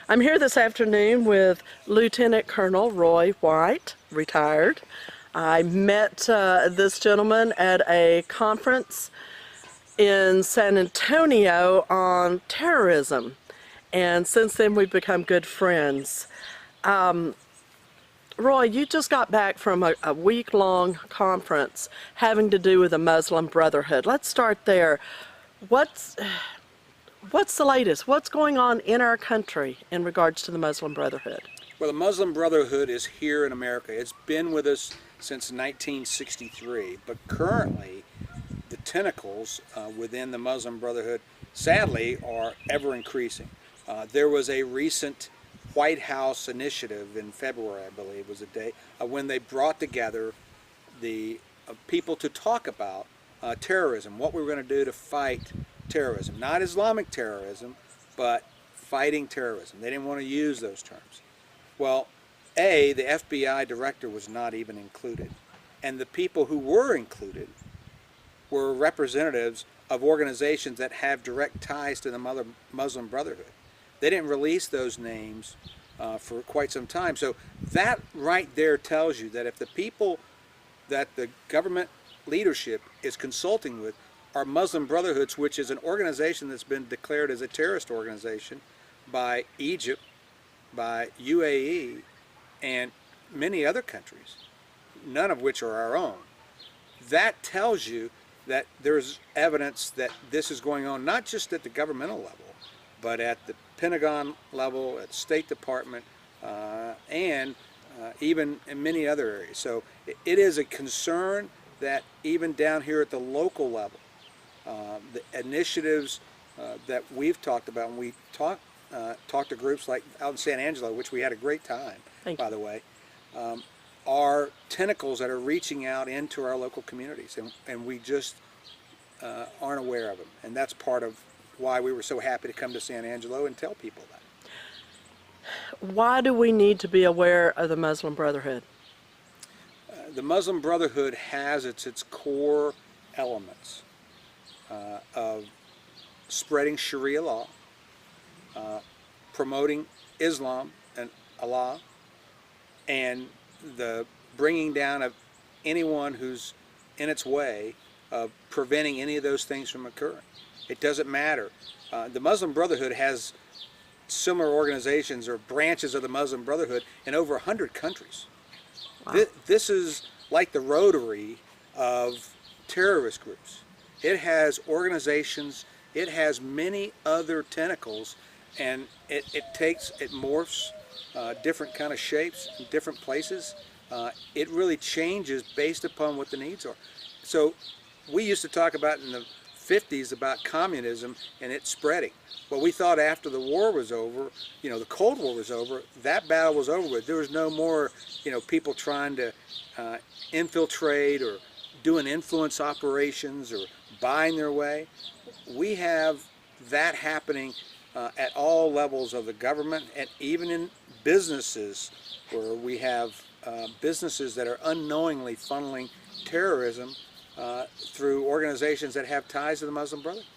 I'm here this afternoon with Lieutenant Colonel Roy White, retired. I met this gentleman at a conference in San Antonio on terrorism, and since then we've become good friends. Roy, you just got back from a week-long conference having to do with the Muslim Brotherhood. Let's start there. What's What's the latest? What's going on in our country in regards to the Muslim Brotherhood? Well, the Muslim Brotherhood is here in America. It's been with us since 1963, but currently the tentacles within the Muslim Brotherhood, sadly, are ever increasing. There was a recent White House initiative in February, I believe was the day, when they brought together the people to talk about terrorism, what we were going to do to fight terrorism. Not Islamic terrorism, but fighting terrorism. They didn't want to use those terms. Well, the FBI director was not even included. And the people who were included were representatives of organizations that have direct ties to the Muslim Brotherhood. They didn't release those names for quite some time. So that right there tells you that if the people that the government leadership is consulting with are Muslim Brotherhoods, which is an organization that's been declared as a terrorist organization by Egypt, by UAE, and many other countries, none of which are our own. That tells you that there's evidence that this is going on, not just at the governmental level, but at the Pentagon level, at the State Department, and even in many other areas. So it is a concern that even down here at the local level, the initiatives that we've talked about, and we talked to groups like out in San Angelo, which we had a great time, by the way, are tentacles that are reaching out into our local communities, and we just aren't aware of them. And that's part of why we were so happy to come to San Angelo and tell people that. Why do we need to be aware of the Muslim Brotherhood? The Muslim Brotherhood has its core elements of spreading Sharia law, promoting Islam and Allah, and the bringing down of anyone who's in its way of preventing any of those things from occurring. It doesn't matter. The Muslim Brotherhood has similar organizations or branches of the Muslim Brotherhood in over 100 countries. Wow. This is like the Rotary of terrorist groups. It has organizations, it has many other tentacles, and it morphs different kind of shapes in different places. It really changes based upon what the needs are. So we used to talk about in the 50s about communism and it spreading. Well, we thought after the war was over, the Cold War was over, that battle was over with. There was no more, people trying to infiltrate or doing influence operations or buying their way. We have that happening at all levels of the government, and even in businesses, where we have businesses that are unknowingly funneling terrorism through organizations that have ties to the Muslim Brotherhood.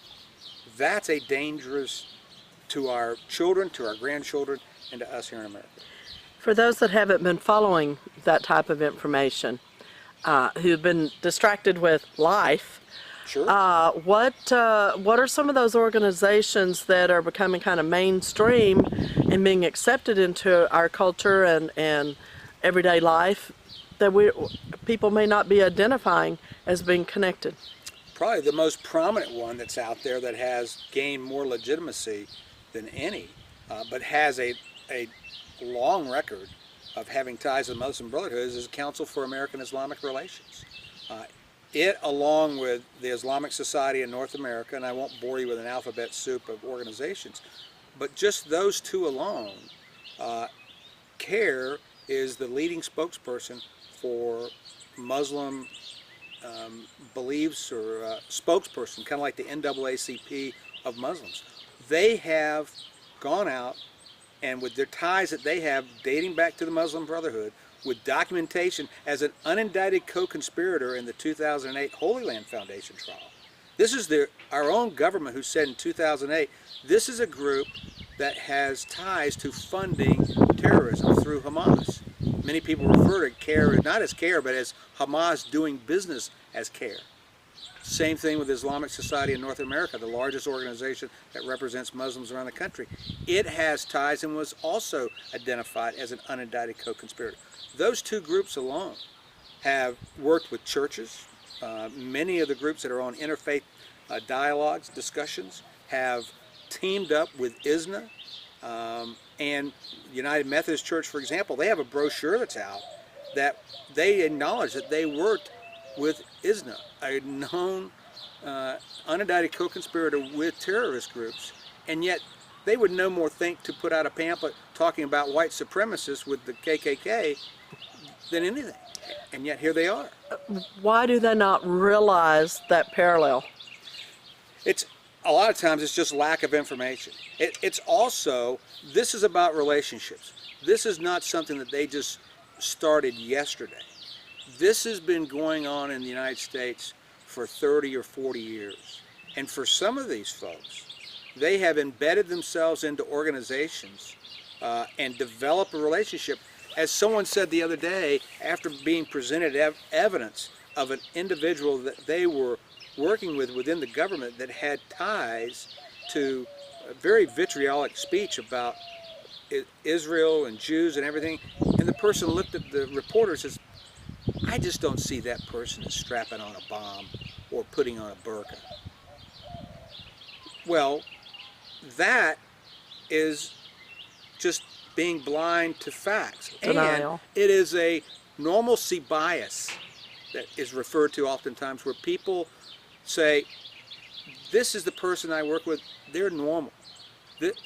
That's a dangerous to our children, to our grandchildren, and to us here in America. For those that haven't been following that type of information, who've been distracted with life, sure. What are some of those organizations that are becoming kind of mainstream and being accepted into our culture and everyday life that people may not be identifying as being connected? Probably the most prominent one that's out there that has gained more legitimacy than any, but has a long record of having ties to the Muslim Brotherhood is the Council for American Islamic Relations. It, along with the Islamic Society in North America, and I won't bore you with an alphabet soup of organizations, but just those two alone, CARE is the leading spokesperson for Muslim beliefs, or spokesperson, kind of like the NAACP of Muslims. They have gone out, and with their ties that they have dating back to the Muslim Brotherhood, with documentation as an unindicted co-conspirator in the 2008 Holy Land Foundation trial. This is our own government who said in 2008, this is a group that has ties to funding terrorism through Hamas. Many people refer to CAIR not as CAIR, but as Hamas doing business as CAIR. Same thing with Islamic Society in North America, the largest organization that represents Muslims around the country. It has ties and was also identified as an unindicted co-conspirator. Those two groups alone have worked with churches. Many of the groups that are on interfaith dialogues, discussions, have teamed up with ISNA and United Methodist Church, for example. They have a brochure that's out that they acknowledge that they worked with ISNA, a known unindicted co-conspirator with terrorist groups, and yet they would no more think to put out a pamphlet talking about white supremacists with the KKK than anything. And yet here they are. Why do they not realize that parallel? It's a lot of times it's just lack of information. It's also, this is about relationships. This is not something that they just started yesterday. This has been going on in the United States for 30 or 40 years. And for some of these folks, they have embedded themselves into organizations and developed a relationship. As someone said the other day, after being presented evidence of an individual that they were working with within the government that had ties to a very vitriolic speech about Israel and Jews and everything, and the person looked at the reporter and says, I just don't see that person as strapping on a bomb or putting on a burqa. Well, that is just being blind to facts. Denial. And it is a normalcy bias that is referred to oftentimes, where people say, this is the person I work with, they're normal.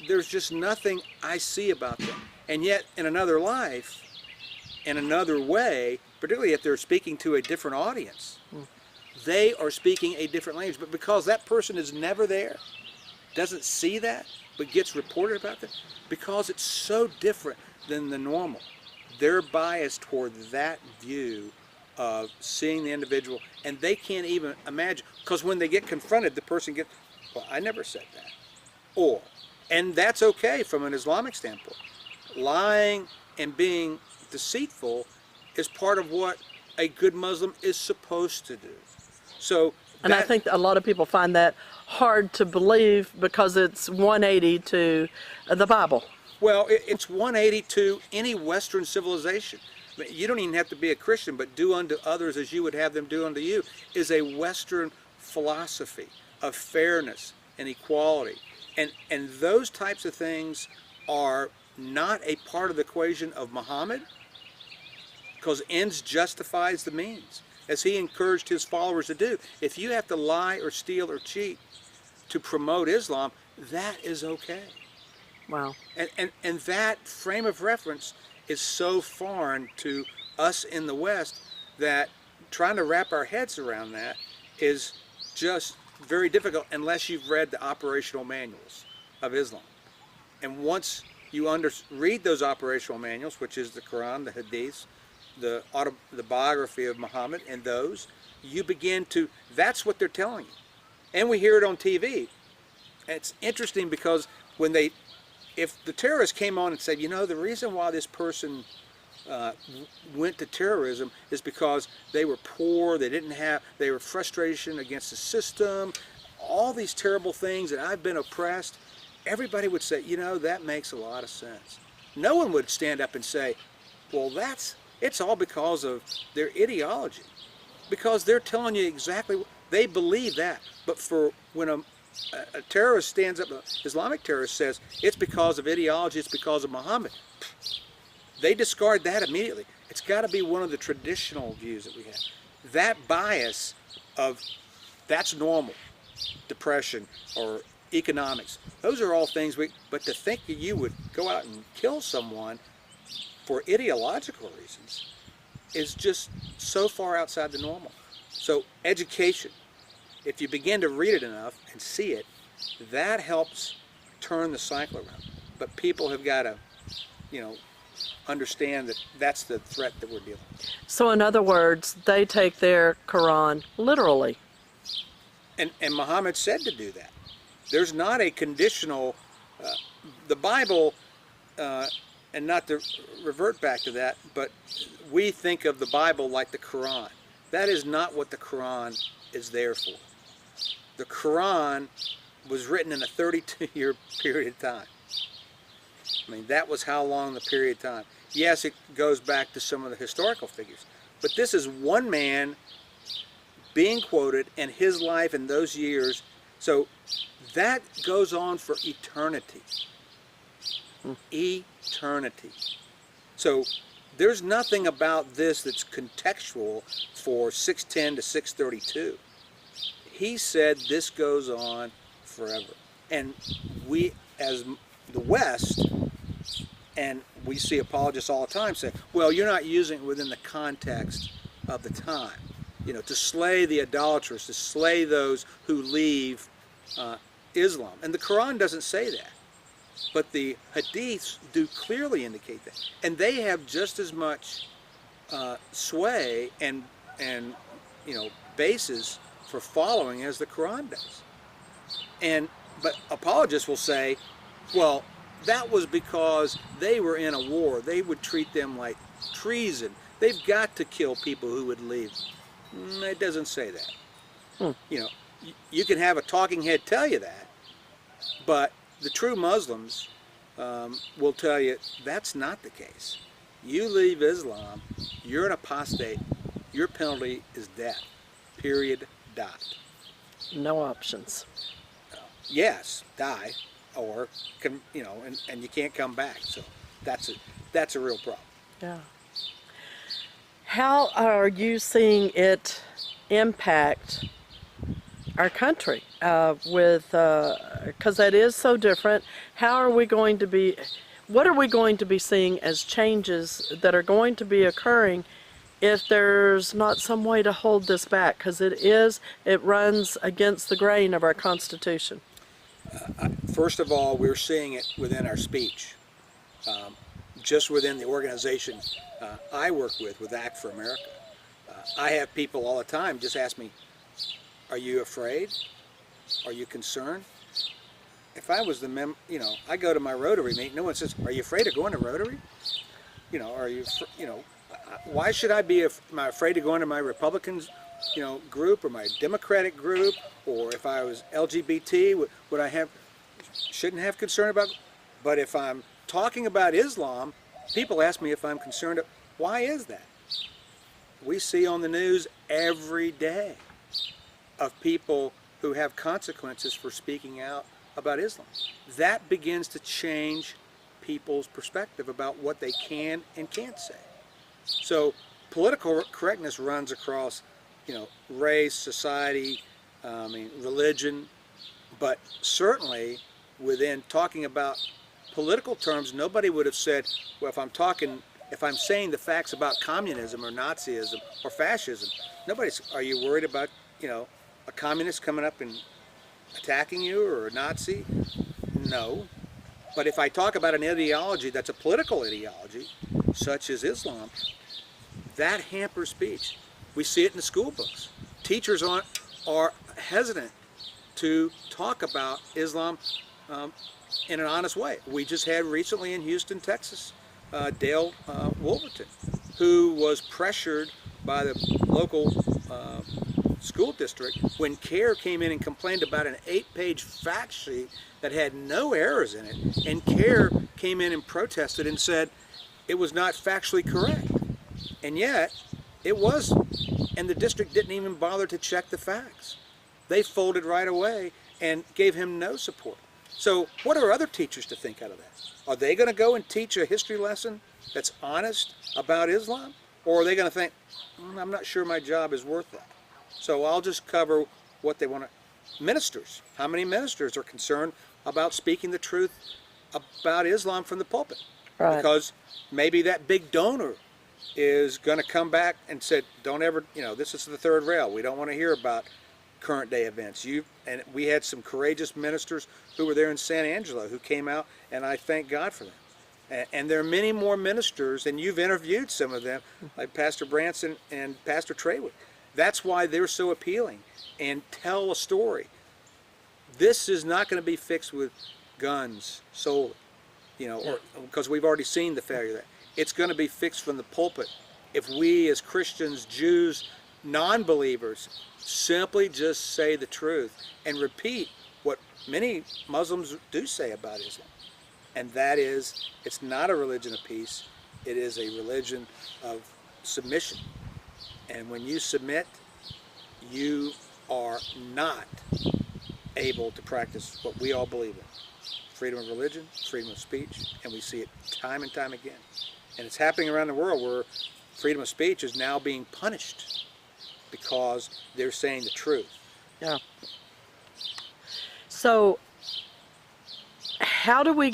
There's just nothing I see about them. And yet, in another life, in another way, particularly if they're speaking to a different audience, they are speaking a different language. But because that person is never there, doesn't see that, but gets reported about that, because it's so different than the normal, they're biased toward that view of seeing the individual, and they can't even imagine, because when they get confronted, the person gets, well, I never said that. Or, and that's okay from an Islamic standpoint. Lying and being deceitful is part of what a good Muslim is supposed to do. So, And I think a lot of people find that hard to believe because it's 180 to the Bible. well, it's 180 to any Western civilization. I mean, you don't even have to be a Christian, but do unto others as you would have them do unto you is a Western philosophy of fairness and equality. And those types of things are not a part of the equation of Muhammad, because ends justifies the means, as he encouraged his followers to do. If you have to lie or steal or cheat to promote Islam, that is okay. Wow. And that frame of reference is so foreign to us in the West that trying to wrap our heads around that is just very difficult unless you've read the operational manuals of Islam. And once you read those operational manuals, which is the Quran, the Hadiths, the biography of Muhammad, and those, you begin to, that's what they're telling you. And we hear it on TV. It's interesting because if the terrorists came on and said, you know, the reason why this person went to terrorism is because they were poor, they were frustration against the system, all these terrible things, and I've been oppressed, everybody would say, you know, that makes a lot of sense. No one would stand up and say, well, it's all because of their ideology, because they're telling you exactly what they believe that. But when a terrorist stands up, an Islamic terrorist says it's because of ideology, it's because of Muhammad, they discard that immediately. It's got to be one of the traditional views that we have. That bias of that's normal, depression or economics, those are all things but to think that you would go out and kill someone for ideological reasons is just so far outside the normal. So education, if you begin to read it enough and see it, that helps turn the cycle around. But people have got to, understand that that's the threat that we're dealing with. So in other words, they take their Quran literally. And Muhammad said to do that. There's not a conditional the Bible, and not to revert back to that, but we think of the Bible like the Quran. That is not what the Quran is there for. The Quran was written in a 32-year period of time. I mean, that was how long the period of time. Yes, it goes back to some of the historical figures, but this is one man being quoted and his life in those years. So that goes on for eternity. Eternity. So there's nothing about this that's contextual for 610 to 632. He said this goes on forever. And we, as the West, and we see apologists all the time say, well, you're not using it within the context of the time. You know, to slay the idolatrous, to slay those who leave Islam. And the Quran doesn't say that. But the hadiths do clearly indicate that. And they have just as much sway and you know, basis for following as the Quran does. But apologists will say, well, that was because they were in a war. They would treat them like treason. They've got to kill people who would leave. It doesn't say that. You know, you can have a talking head tell you that, but the true Muslims will tell you that's not the case. You leave Islam, you're an apostate. Your penalty is death. Period. Dot. No options. Yes, die, or you know, and you can't come back. So that's a real problem. Yeah. How are you seeing it impact our country because that is so different? How are we going to be, what are we going to be seeing as changes that are going to be occurring if there's not some way to hold this back? Because it runs against the grain of our Constitution. First of all, we're seeing it within our speech. Just within the organization I work with Act for America. I have people all the time just ask me, are you afraid? Are you concerned? If I was the you know, I go to my Rotary meeting, no one says, are you afraid of going to Rotary? You know, are you, you know, why should I be, am I afraid of going to my Republicans, you know, group or my Democratic group? Or if I was LGBT, would I shouldn't have concern about, but if I'm talking about Islam, people ask me if I'm concerned. Why is that? We see on the news every day of people who have consequences for speaking out about Islam. That begins to change people's perspective about what they can and can't say. So political correctness runs across, you know, race, society, religion, but certainly within talking about political terms, nobody would have said, well, if I'm saying the facts about communism or Nazism or fascism, are you worried about, you know, a communist coming up and attacking you, or a Nazi? No. But if I talk about an ideology that's a political ideology, such as Islam, that hampers speech. We see it in the school books. Teachers are hesitant to talk about Islam in an honest way. We just had recently in Houston, Texas, Dale Wolverton, who was pressured by the local school district when CARE came in and complained about an 8-page fact sheet that had no errors in it, and CARE came in and protested and said it was not factually correct. And yet, it was, and the district didn't even bother to check the facts. They folded right away and gave him no support. So what are other teachers to think out of that? Are they going to go and teach a history lesson that's honest about Islam? Or are they going to think, I'm not sure my job is worth that, so I'll just cover what they want to. Ministers, how many ministers are concerned about speaking the truth about Islam from the pulpit? Right. Because maybe that big donor is going to come back and said, don't ever, you know, this is the third rail. We don't want to hear about current day events. And we had some courageous ministers who were there in San Angelo who came out, and I thank God for them. And there are many more ministers, and you've interviewed some of them, like Pastor Branson and Pastor Treywick. That's why they're so appealing and tell a story. This is not going to be fixed with guns solely, or because we've already seen the failure of that. It's going to be fixed from the pulpit if we as Christians, Jews, non-believers simply just say the truth and repeat what many Muslims do say about Islam. And that is, it's not a religion of peace, it is a religion of submission. And when you submit, you are not able to practice what we all believe in. Freedom of religion, freedom of speech, and we see it time and time again. And it's happening around the world where freedom of speech is now being punished because they're saying the truth. Yeah. So how do we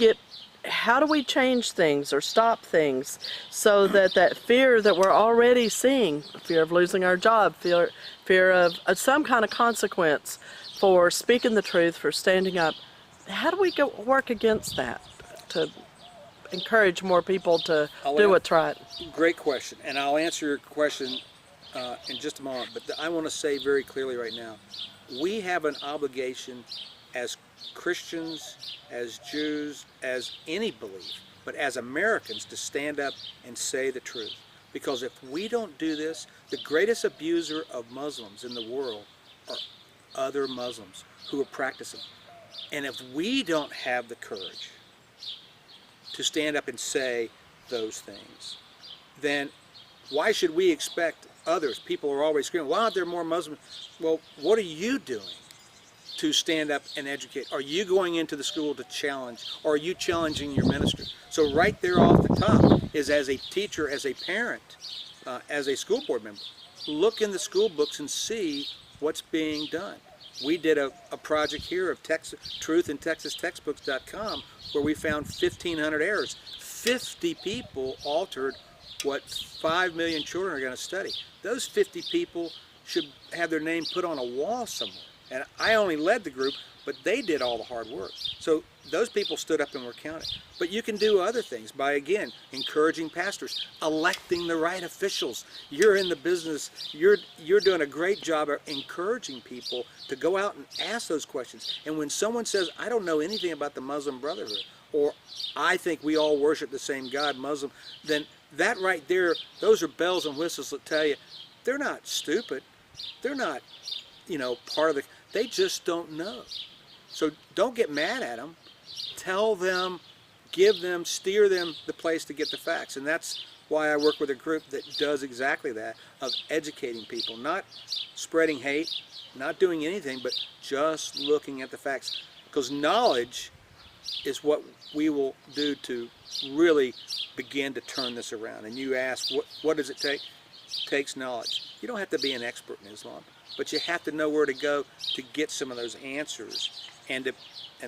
change things or stop things so that that fear that we're already seeing, fear of losing our job, fear of some kind of consequence for speaking the truth, for standing up, how do we work against that to encourage more people to do what's right? Great question, and I'll answer your question in just a moment, but I want to say very clearly right now, we have an obligation as Christians, as Jews, as any belief, but as Americans to stand up and say the truth. Because if we don't do this, the greatest abuser of Muslims in the world are other Muslims who are practicing. And if we don't have the courage to stand up and say those things, then why should we expect others? People are always screaming, why aren't there more Muslims? Well, what are you doing to stand up and educate? Are you going into the school to challenge? Or are you challenging your minister? So right there off the top is, as a teacher, as a parent, as a school board member, look in the school books and see what's being done. We did a project here of Truth in TexasTextbooks.com where we found 1,500 errors. 50 people altered what 5 million children are going to study. Those 50 people should have their name put on a wall somewhere. And I only led the group, but they did all the hard work. So those people stood up and were counted. But you can do other things by, again, encouraging pastors, electing the right officials. You're in the business, you're doing a great job of encouraging people to go out and ask those questions. And when someone says, I don't know anything about the Muslim Brotherhood, or I think we all worship the same God, Muslim, then that right there, those are bells and whistles that tell you they're not stupid. They're not, part of the, they just don't know. So don't get mad at them. Tell them, give them, steer them the place to get the facts. And that's why I work with a group that does exactly that, of educating people, not spreading hate, not doing anything, but just looking at the facts. Because knowledge is what we will do to really begin to turn this around. And you ask, what does it take? It takes knowledge. You don't have to be an expert in Islam, but you have to know where to go to get some of those answers. And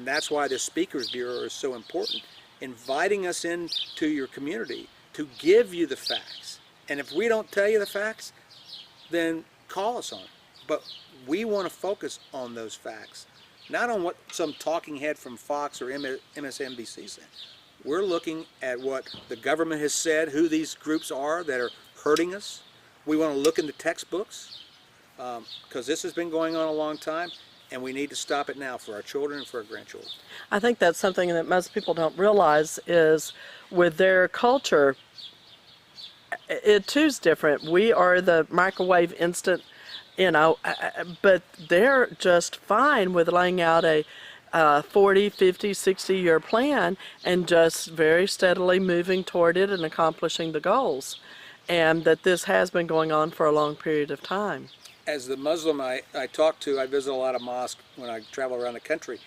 that's why the Speakers Bureau is so important, inviting us into your community to give you the facts. And if we don't tell you the facts, then call us on it. But we want to focus on those facts, not on what some talking head from Fox or MSNBC said. We're looking at what the government has said, who these groups are that are hurting us. We want to look into textbooks, because this has been going on a long time, and we need to stop it now for our children and for our grandchildren. I think that's something that most people don't realize is with their culture, it too's different. We are the microwave instant, but they're just fine with laying out a 40, 50, 60-year plan and just very steadily moving toward it and accomplishing the goals. And that this has been going on for a long period of time. As the Muslim I talk to, I visit a lot of mosques when I travel around the country,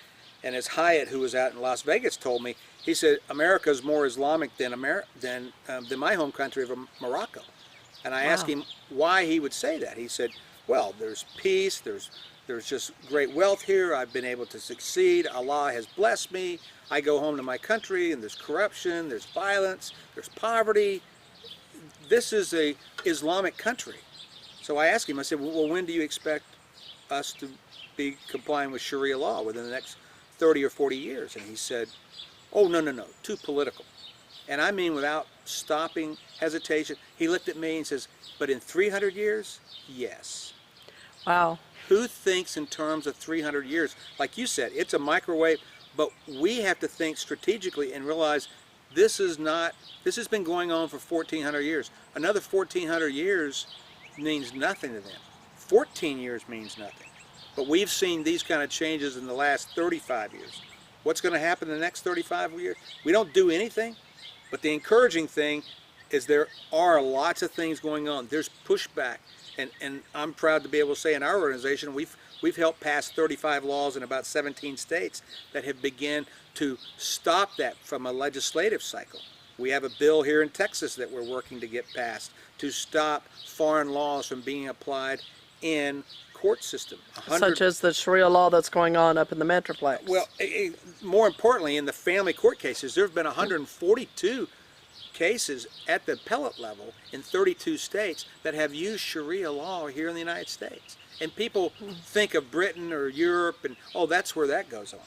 and as Hyatt, who was out in Las Vegas, told me, he said, America is more Islamic than my home country of Morocco. And I asked him why he would say that. He said, well, there's peace, there's just great wealth here, I've been able to succeed, Allah has blessed me, I go home to my country and there's corruption, there's violence, there's poverty. This is a Islamic country. So I asked him, I said, well, when do you expect us to be complying with Sharia law within the next 30 or 40 years? And he said, oh, no, too political. And I mean without stopping, hesitation, he looked at me and says, but in 300 years, yes. Wow. Who thinks in terms of 300 years? Like you said, it's a microwave. But we have to think strategically and realize this has been going on for 1,400 years. Another 1,400 years means nothing to them. 14 years means nothing. But we've seen these kind of changes in the last 35 years. What's going to happen in the next 35 years? We don't do anything. But the encouraging thing is there are lots of things going on. There's pushback. And I'm proud to be able to say in our organization, we've helped pass 35 laws in about 17 states that have begun to stop that from a legislative cycle. We have a bill here in Texas that we're working to get passed to stop foreign laws from being applied in court system. Such as the Sharia law that's going on up in the Metroplex. Well, more importantly, in the family court cases, there have been 142 cases at the appellate level in 32 states that have used Sharia law here in the United States. And people think of Britain or Europe and, oh, that's where that goes on.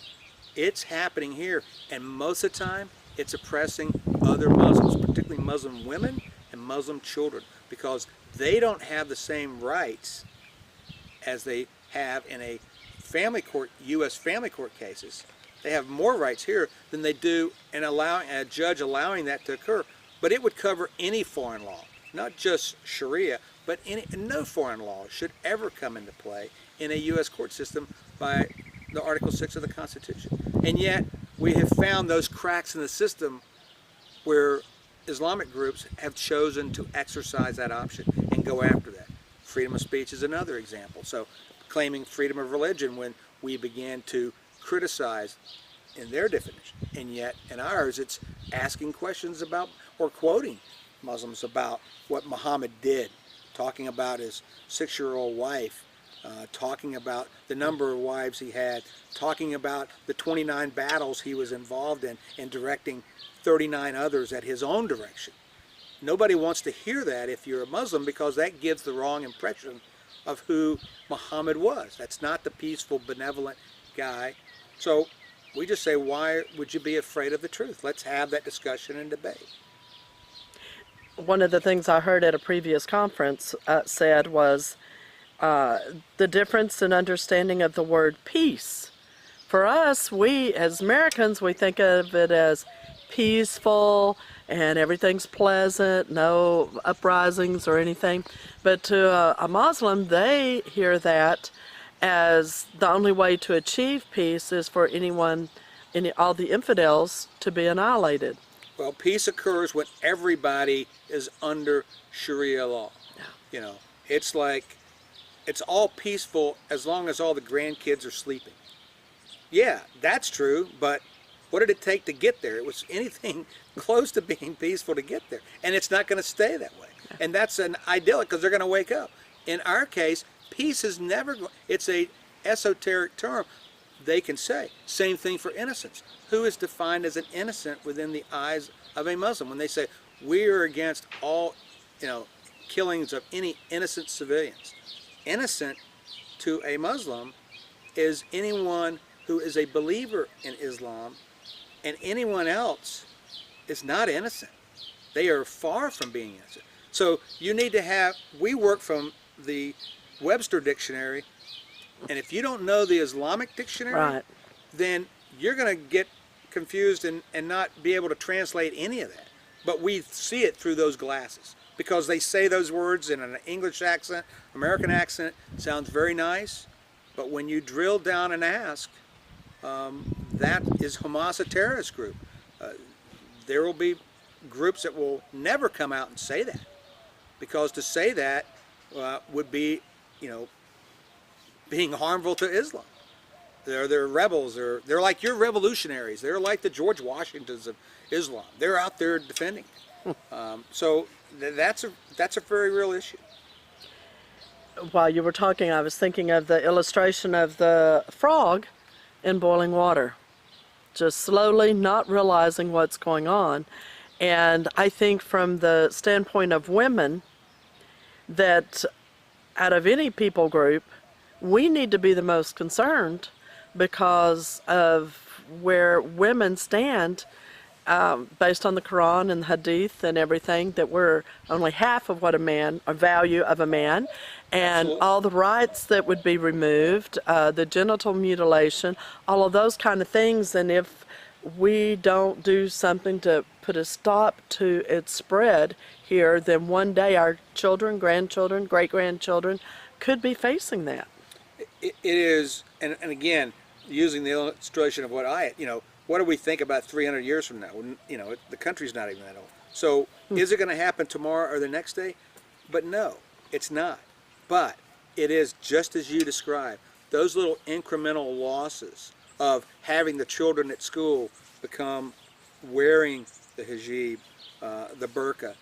It's happening here, and most of the time it's oppressing other Muslims, particularly Muslim women and Muslim children, because they don't have the same rights as they have in a family court, U.S. family court cases. They have more rights here than they do in allowing a judge allowing that to occur. But it would cover any foreign law, not just Sharia, but no foreign law should ever come into play in a U.S. court system by the Article 6 of the Constitution. And yet, we have found those cracks in the system where Islamic groups have chosen to exercise that option and go after that. Freedom of speech is another example. So, claiming freedom of religion when we began to criticize in their definition. And yet, in ours, it's asking questions about or quoting Muslims about what Muhammad did, talking about his 6-year-old wife, talking about the number of wives he had, talking about the 29 battles he was involved in, and directing 39 others at his own direction. Nobody wants to hear that if you're a Muslim, because that gives the wrong impression of who Muhammad was. That's not the peaceful, benevolent guy. So we just say, why would you be afraid of the truth? Let's have that discussion and debate. One of the things I heard at a previous conference said was the difference in understanding of the word peace. For us, we as Americans, we think of it as peaceful and everything's pleasant, no uprisings or anything. But to a Muslim, they hear that as the only way to achieve peace is for all the infidels to be annihilated. Well, peace occurs when everybody is under Sharia law. Yeah. You know, it's like, it's all peaceful as long as all the grandkids are sleeping. Yeah, that's true, but what did it take to get there? It was anything close to being peaceful to get there. And it's not going to stay that way. Yeah. And that's an idyllic, because they're going to wake up. In our case, peace is never, it's a esoteric term. They can say. Same thing for innocence. Who is defined as an innocent within the eyes of a Muslim? When they say, we are against all, killings of any innocent civilians. Innocent to a Muslim is anyone who is a believer in Islam, and anyone else is not innocent. They are far from being innocent. So you need to have, we work from the Webster Dictionary, and if you don't know the Islamic dictionary, right, then you're going to get confused and not be able to translate any of that. But we see it through those glasses, because they say those words in an English accent, American accent, sounds very nice, but when you drill down and ask, that is Hamas, a terrorist group. There will be groups that will never come out and say that, because to say that would be, being harmful to Islam. They're rebels. They're like your revolutionaries. They're like the George Washingtons of Islam. They're out there defending it. So that's a very real issue. While you were talking, I was thinking of the illustration of the frog in boiling water, just slowly not realizing what's going on. And I think from the standpoint of women, that out of any people group, we need to be the most concerned because of where women stand based on the Quran and the Hadith and everything, that we're only half of what a value of a man, and Absolutely. all the rights that would be removed, the genital mutilation, all of those kind of things. And if we don't do something to put a stop to its spread here, then one day our children, grandchildren, great-grandchildren could be facing that. It is, and again, using the illustration of what do we think about 300 years from now? The country's not even that old. So is it going to happen tomorrow or the next day? But no, it's not. But it is just as you described, those little incremental losses of having the children at school become wearing the hijab, the burqa,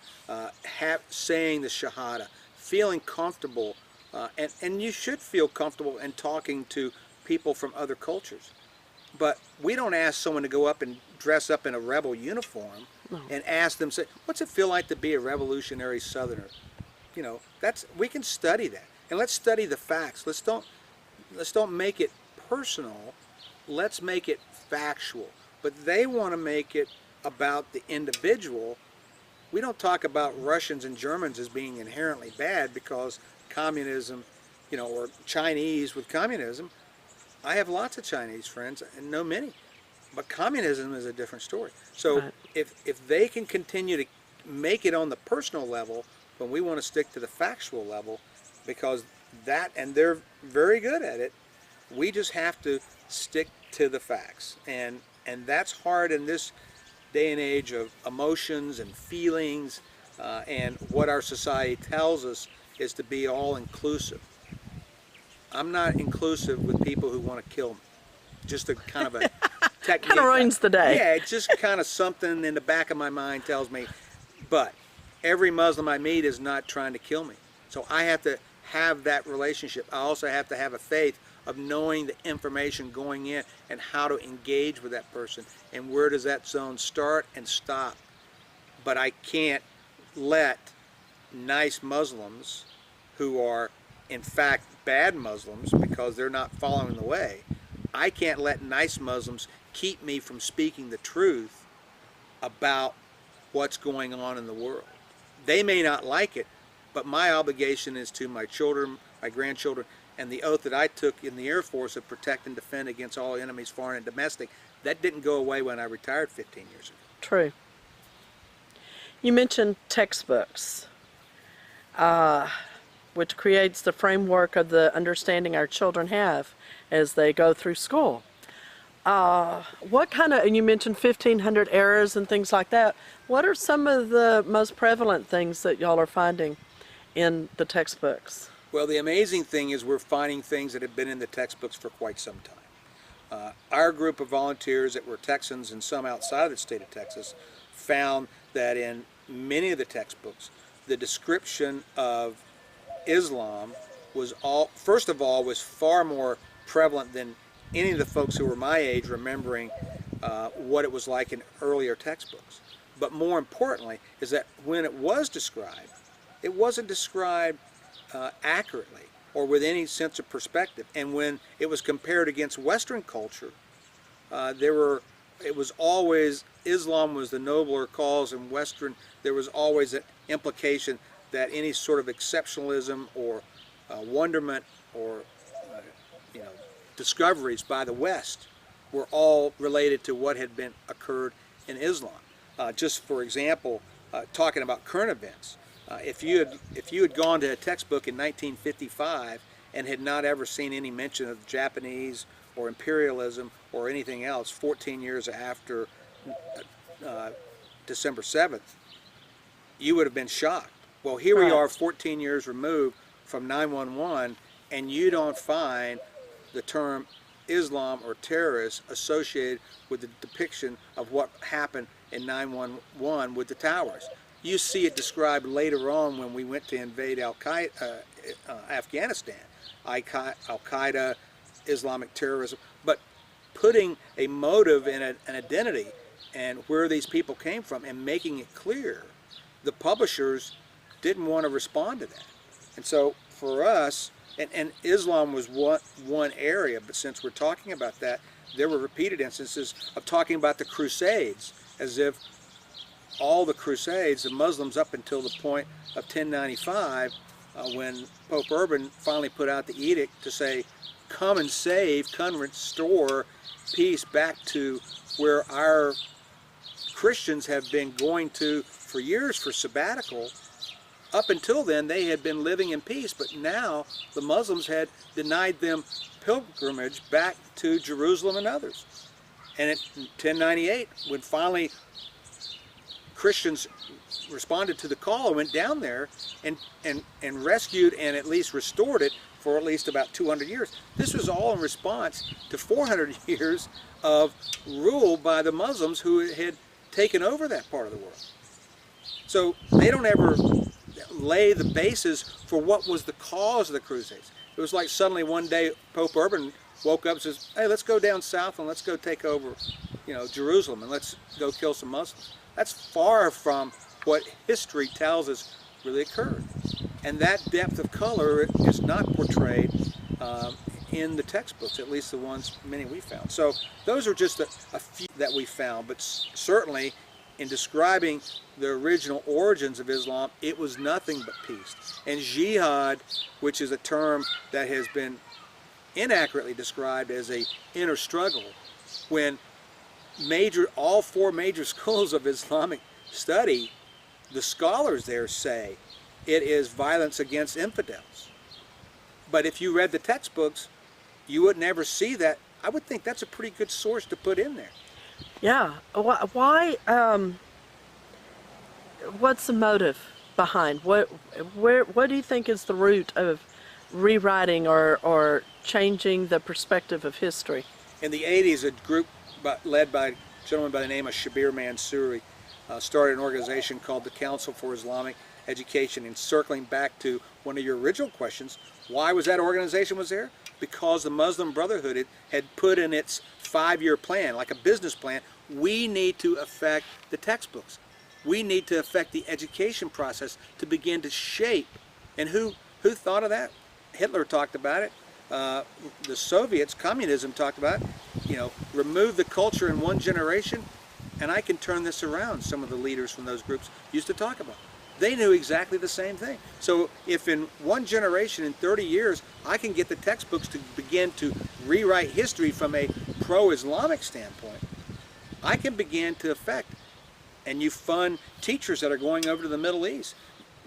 saying the shahada, feeling comfortable, and you should feel comfortable in talking to people from other cultures. But we don't ask someone to go up and dress up in a rebel uniform and ask them, say, what's it feel like to be a revolutionary Southerner? We can study that, and let's study the facts. Let's don't make it personal. Let's make it factual. But they want to make it about the individual. We don't talk about Russians and Germans as being inherently bad because communism, or Chinese with communism. I have lots of Chinese friends and know many, but communism is a different story. So Right. if they can continue to make it on the personal level, when we want to stick to the factual level, because and they're very good at it, we just have to stick to the facts, and that's hard in this day and age of emotions and feelings, and what our society tells us is to be all inclusive. I'm not inclusive with people who want to kill me. Just a kind of a technique. Kind of ruins the day. Yeah, it's just kind of something in the back of my mind tells me, but every Muslim I meet is not trying to kill me. So I have to have that relationship. I also have to have a faith of knowing the information going in and how to engage with that person and where does that zone start and stop. But I can't let nice Muslims who are in fact bad Muslims because they're not following the way, I can't let nice Muslims keep me from speaking the truth about what's going on in the world. They may not like it, but my obligation is to my children, my grandchildren, and the oath that I took in the Air Force of protect and defend against all enemies, foreign and domestic, that didn't go away when I retired 15 years ago. True. You mentioned textbooks, which creates the framework of the understanding our children have as they go through school. What kind of, and you mentioned 1,500 errors and things like that. What are some of the most prevalent things that y'all are finding in the textbooks? Well, the amazing thing is we're finding things that have been in the textbooks for quite some time. Our group of volunteers that were Texans and some outside of the state of Texas found that in many of the textbooks, the description of Islam was first of all, was far more prevalent than any of the folks who were my age remembering what it was like in earlier textbooks. But more importantly is that when it was described, it wasn't described accurately or with any sense of perspective. And when it was compared against Western culture, it was always Islam was the nobler cause, and Western, there was always an implication that any sort of exceptionalism or wonderment or discoveries by the West were all related to what had been occurred in Islam. Just for example, talking about current events, if you had gone to a textbook in 1955 and had not ever seen any mention of Japanese or imperialism or anything else 14 years after December 7th, you would have been shocked. Well, here we are 14 years removed from 9/11, and you don't find the term Islam or terrorists associated with the depiction of what happened in 9/11 with the towers. You see it described later on when we went to invade Afghanistan, Al-Qaeda, Islamic terrorism, but putting a motive and an identity and where these people came from and making it clear, the publishers didn't want to respond to that. And so for us, and Islam was one area, but since we're talking about that, there were repeated instances of talking about the Crusades as if all the Crusades, the Muslims up until the point of 1095, when Pope Urban finally put out the edict to say, come and save, come restore peace back to where our Christians have been going to for years for sabbatical. Up until then, they had been living in peace, but now the Muslims had denied them pilgrimage back to Jerusalem and others. And in 1098, when finally Christians responded to the call and went down there and rescued and at least restored it for at least about 200 years. This was all in response to 400 years of rule by the Muslims who had taken over that part of the world. So they don't ever lay the basis for what was the cause of the Crusades. It was like suddenly one day Pope Urban woke up and says, hey, let's go down south and let's go take over, Jerusalem, and let's go kill some Muslims. That's far from what history tells us really occurred. And that depth of color is not portrayed in the textbooks, at least the ones many we found. So those are just a few that we found, but certainly in describing the original origins of Islam, it was nothing but peace. And jihad, which is a term that has been inaccurately described as a inner struggle, when all four major schools of Islamic study, the scholars there say it is violence against infidels. But if you read the textbooks, you would never see that. I would think that's a pretty good source to put in there. Yeah. Why? What's the motive behind? What do you think is the root of rewriting or changing the perspective of history? In the 80s, a group led by a gentleman by the name of Shabir Mansouri started an organization called the Council for Islamic Education. And circling back to one of your original questions, why was that organization there? Because the Muslim Brotherhood had put in its 5-year plan, like a business plan, we need to affect the textbooks. We need to affect the education process to begin to shape. And who thought of that? Hitler talked about it. The Soviets, communism talked about it. Remove the culture in one generation, and I can turn this around. Some of the leaders from those groups used to talk about it. They knew exactly the same thing. So if in one generation, in 30 years, I can get the textbooks to begin to rewrite history from a pro-Islamic standpoint, I can begin to affect. And you fund teachers that are going over to the Middle East.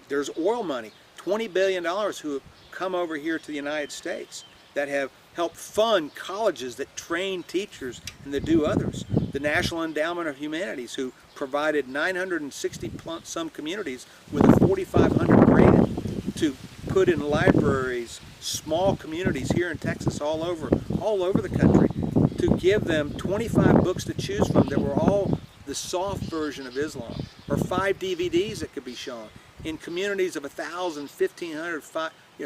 There's oil money, $20 billion who have come over here to the United States that have helped fund colleges that train teachers and that do others. The National Endowment of Humanities, who provided 960 some communities with a 4,500 grant to put in libraries, small communities here in Texas, all over the country, to give them 25 books to choose from that were all the soft version of Islam, or 5 DVDs that could be shown in communities of 1,000, 1,500,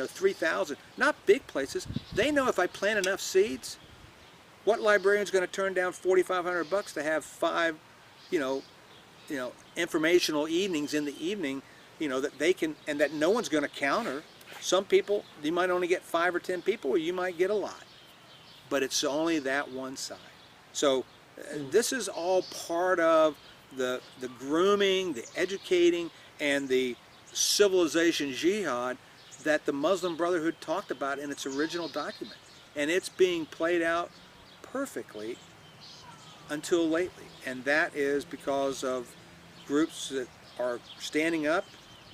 3,000, not big places. They know if I plant enough seeds, what librarian's going to turn down $4,500 to have 5, informational evenings in the evening, that they can, and that no one's going to counter. Some people, you might only get 5 or 10 people, or you might get a lot, but it's only that one side. So this is all part of the grooming, the educating, and the civilization jihad that the Muslim Brotherhood talked about in its original document. And it's being played out perfectly until lately. And that is because of groups that are standing up.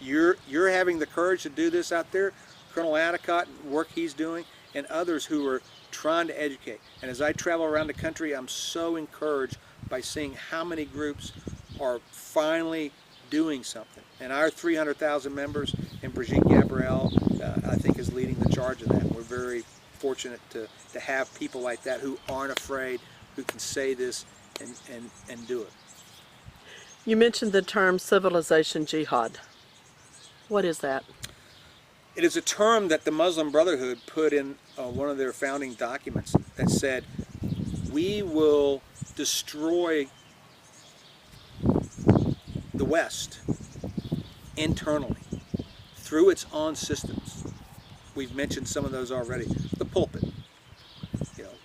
You're having the courage to do this out there. Colonel Adicott, work he's doing, and others who are trying to educate. And as I travel around the country, I'm so encouraged by seeing how many groups are finally doing something. And our 300,000 members, and Brigitte Gabriel, I think, is leading the charge of that. And we're very fortunate to have people like that who aren't afraid, who can say this and do it. You mentioned the term civilization jihad. What is that? It is a term that the Muslim Brotherhood put in one of their founding documents that said, we will destroy the West internally through its own systems. We've mentioned some of those already. The pulpit.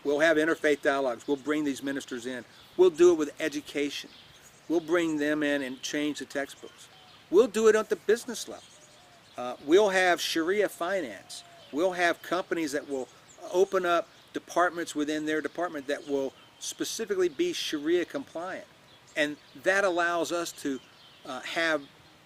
We'll have interfaith dialogues. We'll bring these ministers in. We'll do it with education. We'll bring them in and change the textbooks. We'll do it at the business level. We'll have Sharia finance. We'll have companies that will open up departments within their department that will specifically be Sharia compliant. And that allows us to have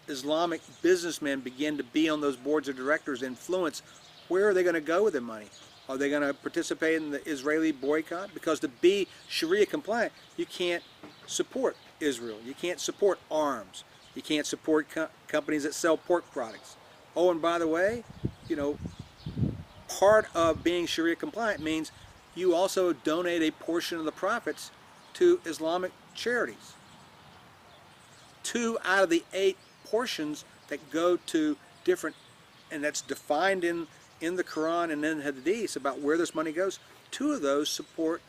Islamic businessmen begin to be on those boards of directors, influence where are they going to go with their money. Are they going to participate in the Israeli boycott? Because to be Sharia compliant, you can't support Israel. You can't support arms. You can't support companies that sell pork products. Oh, and by the way, you know, part of being Sharia compliant means you also donate a portion of the profits to Islamic charities. 2 out of the 8 portions that go to different, and that's defined in the Quran and in Hadith about where this money goes, 2 of those support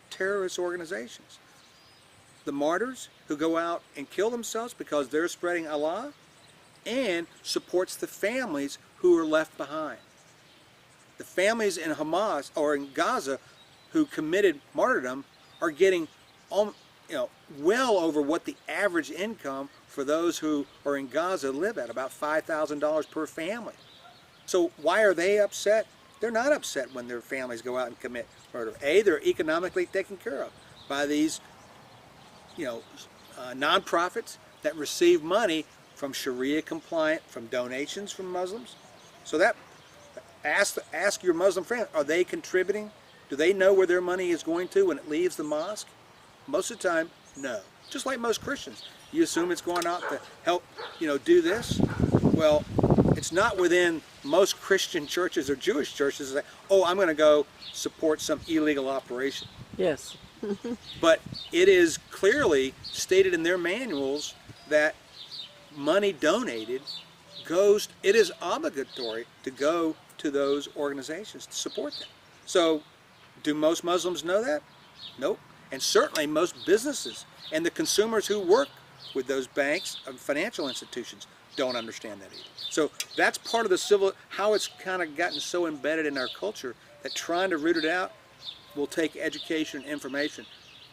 terrorist organizations. The martyrs who go out and kill themselves because they're spreading Allah, and supports the families who are left behind. The families in Hamas or in Gaza who committed martyrdom are getting well over what the average income for those who are in Gaza live at, about $5,000 per family. So why are they upset? They're not upset when their families go out and commit murder. A, they're economically taken care of by these nonprofits that receive money from Sharia compliant, from donations from Muslims. So that, ask your Muslim friend, are they contributing? Do they know where their money is going to when it leaves the mosque? Most of the time, no. Just like most Christians. You assume it's going out to help, do this? Well, it's not within most Christian churches or Jewish churches that, oh, I'm going to go support some illegal operation. Yes. But it is clearly stated in their manuals that money donated it is obligatory to go to those organizations to support them. So, do most Muslims know that? Nope. And certainly most businesses and the consumers who work with those banks and financial institutions don't understand that either. So that's part of the how it's kind of gotten so embedded in our culture that trying to root it out will take education and information.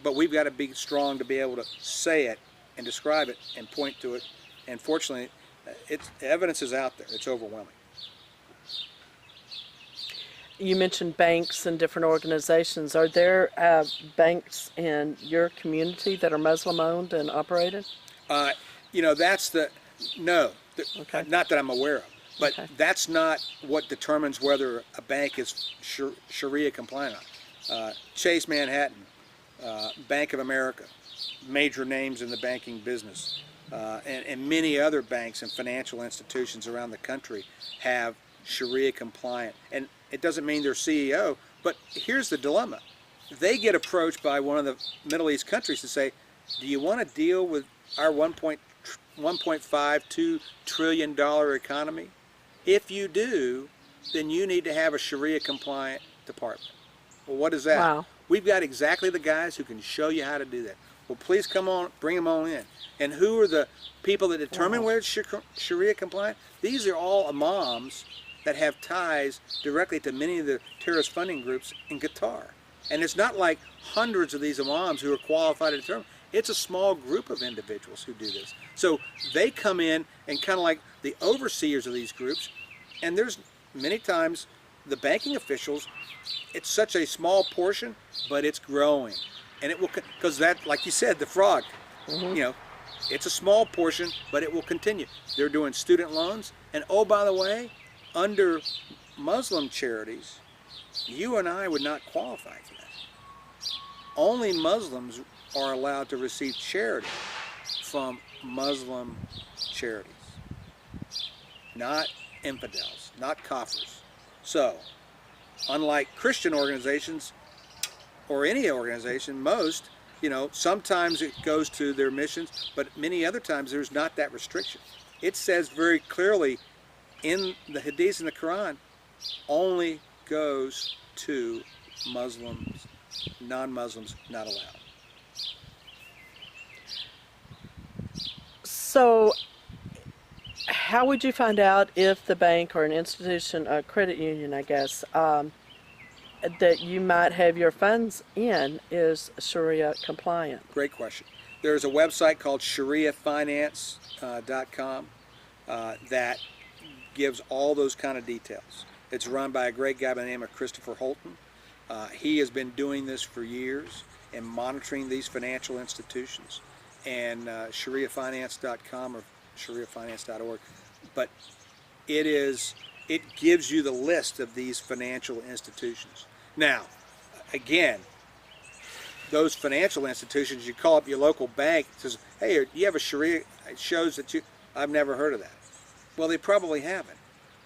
But we've got to be strong to be able to say it and describe it and point to it. And fortunately, evidence is out there. It's overwhelming. You mentioned banks and different organizations. Are there banks in your community that are Muslim-owned and operated? No, Okay. not that I'm aware of. But Okay. that's not what determines whether a bank is Sharia compliant. Chase Manhattan, Bank of America, major names in the banking business, and many other banks and financial institutions around the country have Sharia compliant. And it doesn't mean they're CEO, but here's the dilemma. They get approached by one of the Middle East countries to say, do you want to deal with our $1.52 trillion economy? If you do, then you need to have a Sharia compliant department. Well, what is that? Wow. We've got exactly the guys who can show you how to do that. Well, please come on, bring them on in. And who are the people that determine whether it's Sharia compliant? These are all imams that have ties directly to many of the terrorist funding groups in Qatar. And it's not like hundreds of these imams who are qualified to determine. It's a small group of individuals who do this. So they come in and kind of like the overseers of these groups, and there's many times the banking officials, it's such a small portion, but it's growing. And it will, because that, like you said, the frog, it's a small portion, but it will continue. They're doing student loans, and oh, by the way, under Muslim charities, you and I would not qualify for that. Only Muslims are allowed to receive charity from Muslim charities, not infidels, not kafirs. So, unlike Christian organizations or any organization, most, sometimes it goes to their missions, but many other times there's not that restriction. It says very clearly in the Hadith and the Quran, only goes to Muslims, non-Muslims not allowed. So how would you find out if the bank or an institution, a credit union, I guess, that you might have your funds in is Sharia compliant? Great question. There's a website called ShariaFinance.com that gives all those kind of details. It's run by a great guy by the name of Christopher Holton. He has been doing this for years and monitoring these financial institutions. And ShariaFinance.com or ShariaFinance.org. But it gives you the list of these financial institutions. Now, again, those financial institutions, you call up your local bank, it says, hey, you have a Sharia, it shows that I've never heard of that. Well, they probably haven't.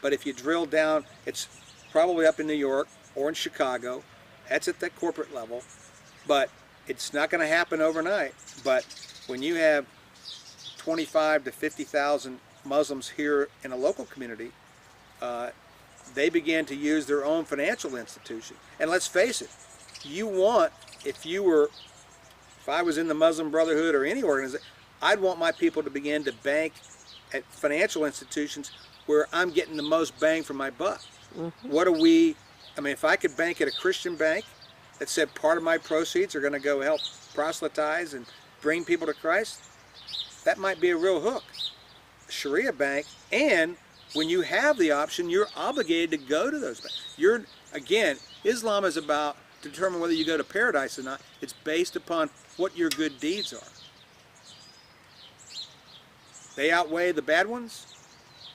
But if you drill down, it's probably up in New York or in Chicago. That's at that corporate level. But it's not going to happen overnight. But when you have 25 to 50,000 Muslims here in a local community, they began to use their own financial institution. And let's face it, if I was in the Muslim Brotherhood or any organization, I'd want my people to begin to bank at financial institutions where I'm getting the most bang for my buck. Mm-hmm. If I could bank at a Christian bank that said part of my proceeds are going to go help proselytize and bring people to Christ, that might be a real hook. Sharia bank, and when you have the option, you're obligated to go to those banks. Again, Islam is about to determine whether you go to paradise or not. It's based upon what your good deeds are. They outweigh the bad ones.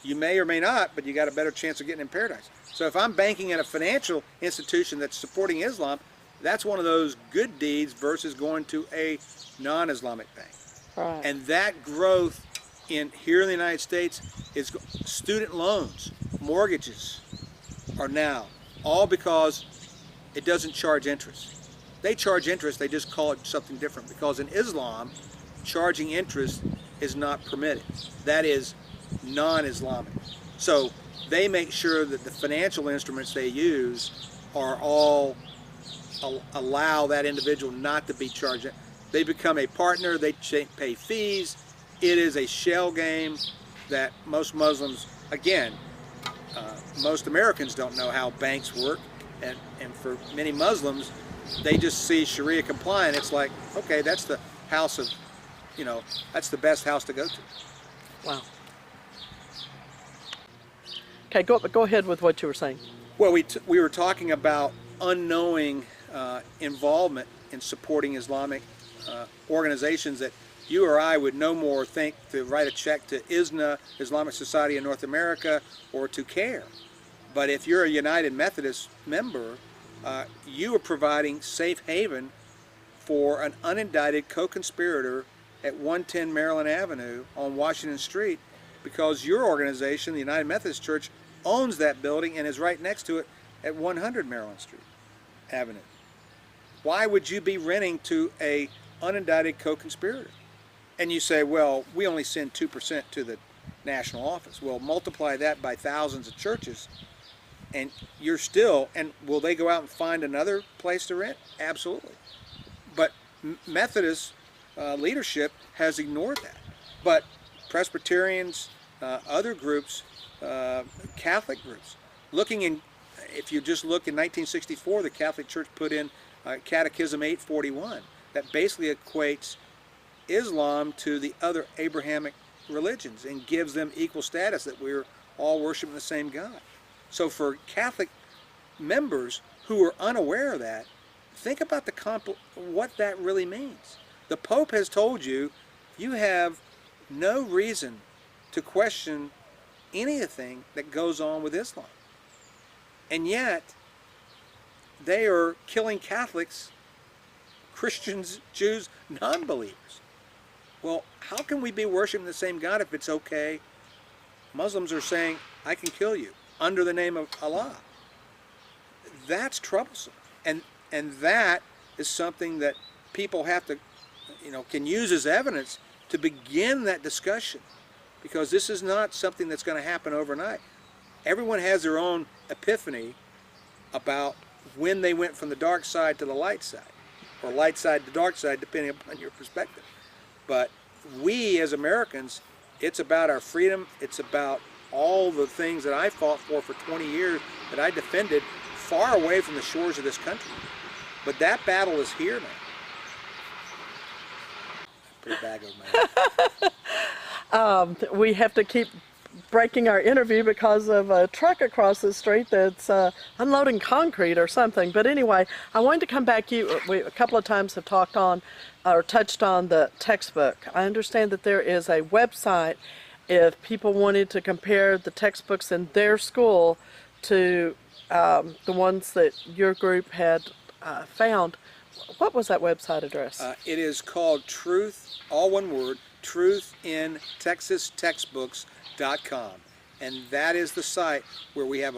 You may or may not, but you got a better chance of getting in paradise. So if I'm banking at a financial institution that's supporting Islam, that's one of those good deeds versus going to a non-Islamic bank. Right. And that growth here in the United States is student loans, mortgages are now, all because it doesn't charge interest. They charge interest, they just call it something different, because in Islam, charging interest is not permitted. That is non-Islamic. So they make sure that the financial instruments they use are all allow that individual not to be charged. They become a partner, they pay fees. It is a shell game that most Muslims, again, most Americans don't know how banks work, and for many Muslims, they just see Sharia compliant. It's like, okay, that's the house of, that's the best house to go to. Wow. Okay, go ahead with what you were saying. Well, we were talking about unknowing involvement in supporting Islamic organizations that you or I would no more think to write a check to ISNA, Islamic Society of North America, or to CARE. But if you're a United Methodist member, you are providing safe haven for an unindicted co-conspirator at 110 Maryland Avenue on Washington Street, because your organization, the United Methodist Church, owns that building and is right next to it at 100 Maryland Street Avenue. Why would you be renting to a unindicted co-conspirator? And you say, well, we only send 2% to the national office. Well, multiply that by thousands of churches, and you're still, and will they go out and find another place to rent? Absolutely. But Methodist leadership has ignored that. But Presbyterians, other groups, Catholic groups, if you just look in 1964, the Catholic Church put in Catechism 841 that basically equates Islam to the other Abrahamic religions and gives them equal status, that we're all worshiping the same God. So for Catholic members who are unaware of that, think about what that really means. The Pope has told you, you have no reason to question anything that goes on with Islam. And yet, they are killing Catholics, Christians, Jews, non-believers. Well, how can we be worshiping the same God if it's okay? Muslims are saying, I can kill you under the name of Allah. That's troublesome. And that is something that people have to, can use as evidence to begin that discussion, because this is not something that's going to happen overnight. Everyone has their own epiphany about when they went from the dark side to the light side, or light side to dark side, depending upon your perspective. But we as Americans, it's about our freedom. It's about all the things that I fought for 20 years, that I defended far away from the shores of this country. But that battle is here now. Put a bag over my head. We have to keep breaking our interview because of a truck across the street that's unloading concrete or something. But anyway, I wanted to come back. We a couple of times have talked on or touched on the textbook. I understand that there is a website if people wanted to compare the textbooks in their school to the ones that your group had found. What was that website address? It is called Truth, all one word, TruthInTexasTextbooks.com, and that is the site where we have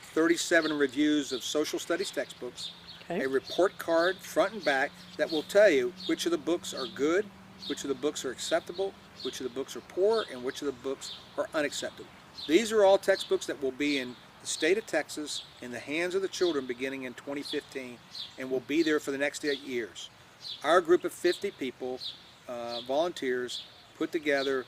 37 reviews of social studies textbooks, Okay. a report card front and back that will tell you which of the books are good, which of the books are acceptable, which of the books are poor, and which of the books are unacceptable. These are all textbooks that will be in the state of Texas in the hands of the children beginning in 2015 and will be there for the next 8 years. Our group of 50 people, volunteers, put together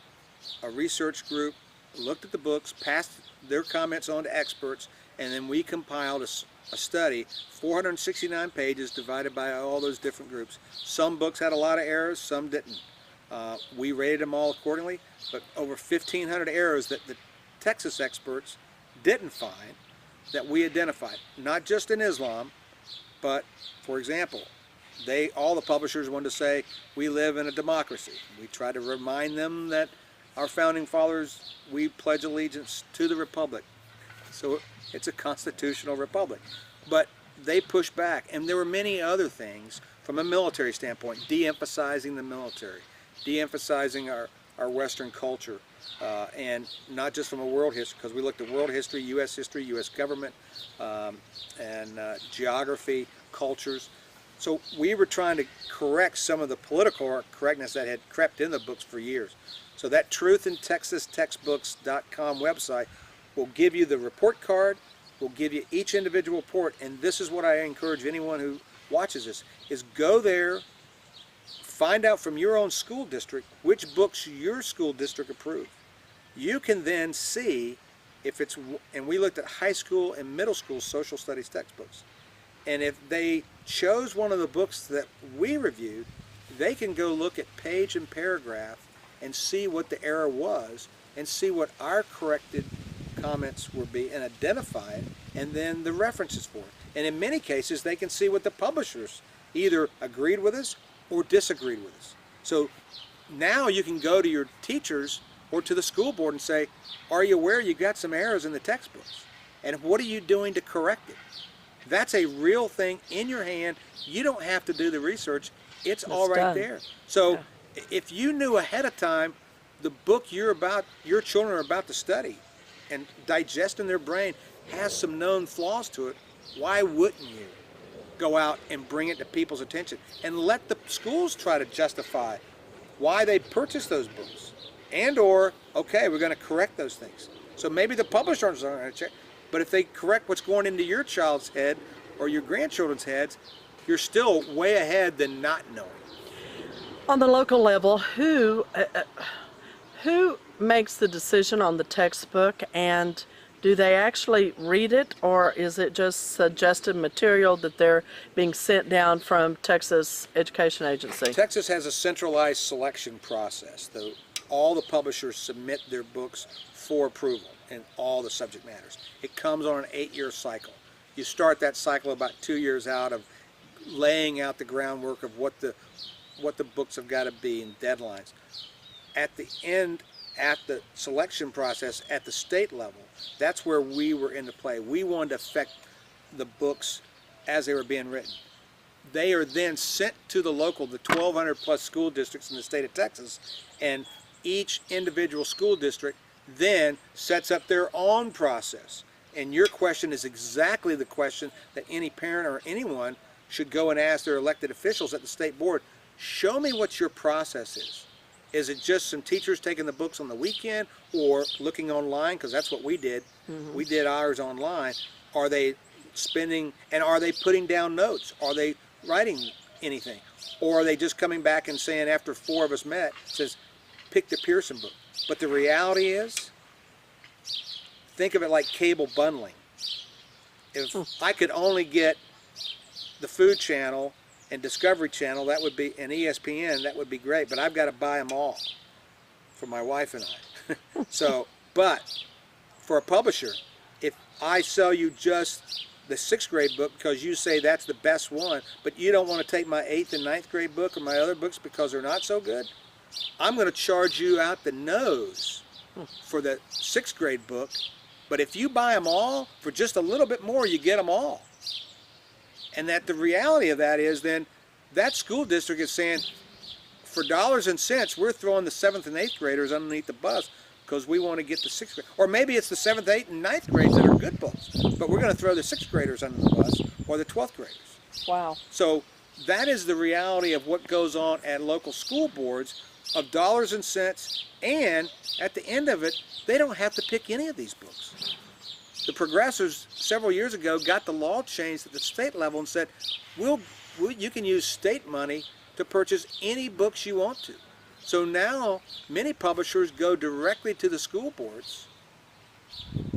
a research group, looked at the books, passed their comments on to experts, and then we compiled a study, 469 pages divided by all those different groups. Some books had a lot of errors, some didn't. We rated them all accordingly, but over 1,500 errors that the Texas experts didn't find that we identified, not just in Islam, but for example, all the publishers wanted to say we live in a democracy. We try to remind them that our founding fathers, we pledge allegiance to the republic. So it's a constitutional republic. But they pushed back, and there were many other things from a military standpoint, de-emphasizing the military, de-emphasizing our Western culture, and not just from a world history, because we looked at world history, U.S. government, and geography, cultures. So we were trying to correct some of the political correctness that had crept in the books for years. So that TruthInTexasTextbooks.com website will give you the report card, will give you each individual report, and this is what I encourage anyone who watches this, is go there, find out from your own school district which books your school district approved. You can then see if it's, and we looked at high school and middle school social studies textbooks, and if they chose one of the books that we reviewed, they can go look at page and paragraph and see what the error was and see what our corrected comments would be and identify it, and then the references for it. And in many cases, they can see what the publishers either agreed with us or disagreed with us. So now you can go to your teachers or to the school board and say, are you aware you got some errors in the textbooks? And what are you doing to correct it? That's a real thing in your hand. You don't have to do the research. It's all right done. there. So Yeah. if you knew ahead of time the book your children are about to study and digest in their brain has some known flaws to it, why wouldn't you go out and bring it to people's attention and let the schools try to justify why they purchased those books, and or, okay, we're going to correct those things. So maybe the publishers aren't going to check, but if they correct what's going into your child's head or your grandchildren's heads, you're still way ahead than not knowing. On the local level, who makes the decision on the textbook, and do they actually read it, or is it just suggested material that they're being sent down from Texas Education Agency? Texas has a centralized selection process. All the publishers submit their books for approval in all the subject matters. It comes on an 8-year cycle. You start that cycle about 2 years out of laying out the groundwork of what the books have got to be and deadlines. At the end, at the selection process at the state level, that's where we were into play. We wanted to affect the books as they were being written. They are then sent to the 1,200 plus school districts in the state of Texas, and each individual school district then sets up their own process. And your question is exactly the question that any parent or anyone should go and ask their elected officials at the state board. Show me what your process is. Is it just some teachers taking the books on the weekend or looking online? Because that's what we did. Mm-hmm. We did ours online. Are they spending, and are they putting down notes? Are they writing anything? Or are they just coming back and saying, after 4 of us met, says, pick the Pearson book? But the reality is, think of it like cable bundling. If I could only get the Food Channel and Discovery Channel, that would be, and ESPN, that would be great, but I've got to buy them all for my wife and I. So, but for a publisher, if I sell you just the 6th grade book because you say that's the best one, but you don't want to take my 8th and 9th grade book or my other books because they're not so good, I'm going to charge you out the nose for the 6th grade book. But if you buy them all for just a little bit more, you get them all. And that the reality of that is then that school district is saying, for dollars and cents, we're throwing the 7th and 8th graders underneath the bus because we want to get the 6th grade. Or maybe it's the 7th, 8th, and 9th grades that are good books, but we're going to throw the 6th graders under the bus or the 12th graders. Wow. So that is the reality of what goes on at local school boards of dollars and cents, and at the end of it, they don't have to pick any of these books. The progressives several years ago got the law changed at the state level and said, you can use state money to purchase any books you want to. So now many publishers go directly to the school boards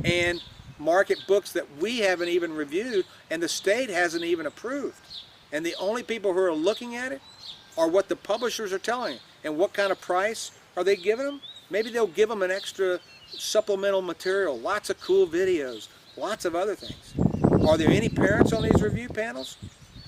and market books that we haven't even reviewed and the state hasn't even approved. And the only people who are looking at it are what the publishers are telling them. And what kind of price are they giving them? Maybe they'll give them an extra supplemental material, lots of cool videos, lots of other things. Are there any parents on these review panels?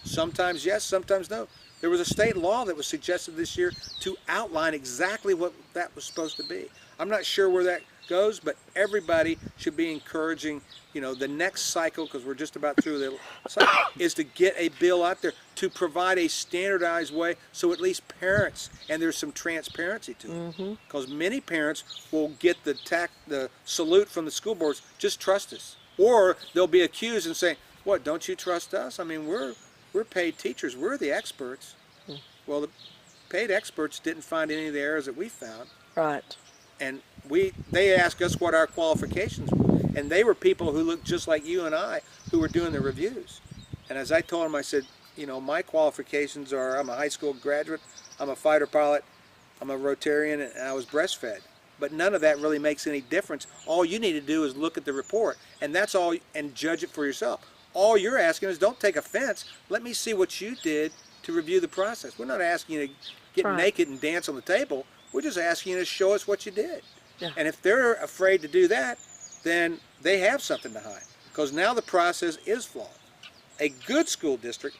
Sometimes yes, sometimes no. There was a state law that was suggested this year to outline exactly what that was supposed to be. I'm not sure where that goes, but everybody should be encouraging, the next cycle, because we're just about through the cycle, is to get a bill out there to provide a standardized way so at least parents, and there's some transparency to it. Because many parents will get the salute from the school boards, just trust us. Or they'll be accused and say, what, don't you trust us? I mean, we're paid teachers, we're the experts. Well, the paid experts didn't find any of the errors that we found. Right. And they asked us what our qualifications were. And they were people who looked just like you and I who were doing the reviews. And as I told them, I said, my qualifications are, I'm a high school graduate, I'm a fighter pilot, I'm a Rotarian, and I was breastfed. But none of that really makes any difference. All you need to do is look at the report, and that's all, and judge it for yourself. All you're asking is don't take offense. Let me see what you did to review the process. We're not asking you to get naked and dance on the table. We're just asking you to show us what you did. Yeah. And if they're afraid to do that, then they have something to hide, because now the process is flawed. A good school district,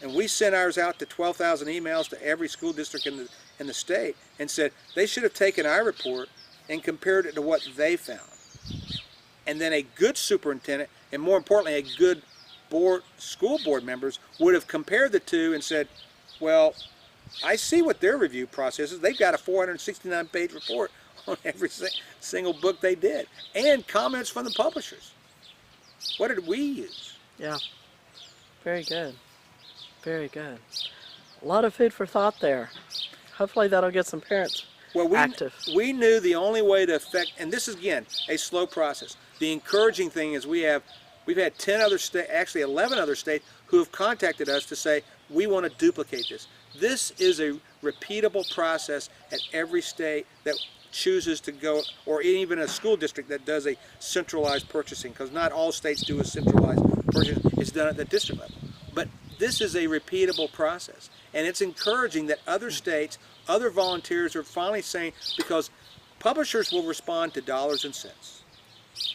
and we sent ours out to 12,000 emails to every school district in the state and said they should have taken our report and compared it to what they found. And then a good superintendent, and more importantly, a good school board members would have compared the two and said, well, I see what their review process is. They've got a 469-page report on every single book they did, and comments from the publishers. What did we use? Yeah. Very good. Very good. A lot of food for thought there. Hopefully that'll get some parents active. We knew the only way to affect, and this is again a slow process. The encouraging thing is we've had 10 other states, actually 11 other states, who have contacted us to say we want to duplicate this. This is a repeatable process at every state that chooses to go, or even a school district that does a centralized purchasing, because not all states do a centralized purchasing. It's done at the district level. But this is a repeatable process, and it's encouraging that other states, other volunteers are finally saying, because publishers will respond to dollars and cents.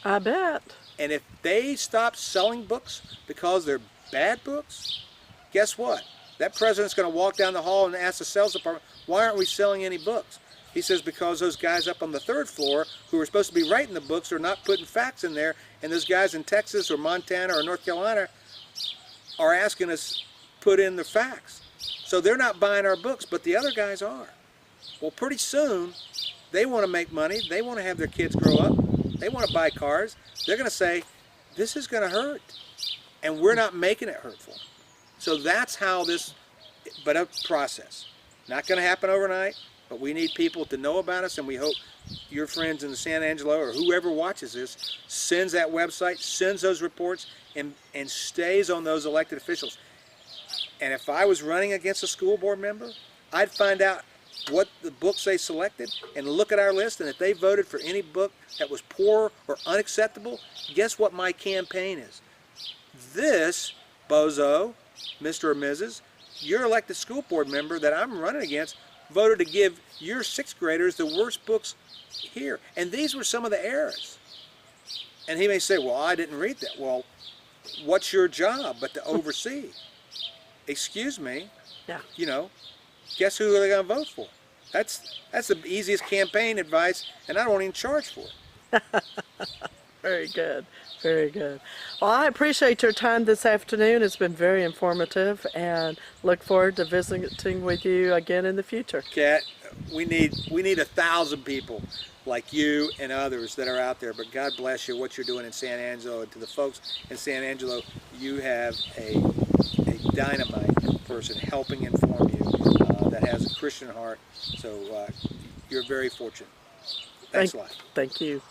I bet. And if they stop selling books because they're bad books, guess what? That president's going to walk down the hall and ask the sales department, why aren't we selling any books? He says, because those guys up on the 3rd floor who are supposed to be writing the books are not putting facts in there, and those guys in Texas or Montana or North Carolina are asking us to put in the facts. So they're not buying our books, but the other guys are. Well, pretty soon, they want to make money. They want to have their kids grow up. They want to buy cars. They're going to say, this is going to hurt. And we're not making it hurtful. So that's how this, but a process. Not going to happen overnight, but we need people to know about us, and we hope your friends in San Angelo or whoever watches this sends that website, sends those reports, and stays on those elected officials. And if I was running against a school board member, I'd find out what the books they selected and look at our list, and if they voted for any book that was poor or unacceptable, guess what my campaign is? This bozo, Mr. or Mrs., your elected school board member that I'm running against voted to give your sixth graders the worst books here. And these were some of the errors. And he may say, well, I didn't read that. Well, what's your job but to oversee? Excuse me, Yeah. you know, guess who they're going to vote for? That's the easiest campaign advice, and I don't even charge for it. Very good. Very good. Well, I appreciate your time this afternoon. It's been very informative, and look forward to visiting with you again in the future. Kat, we need 1,000 people like you and others that are out there. But God bless you, what you're doing in San Angelo. And to the folks in San Angelo, you have a dynamite person helping inform you that has a Christian heart. So you're very fortunate. Thanks a lot. Thank you.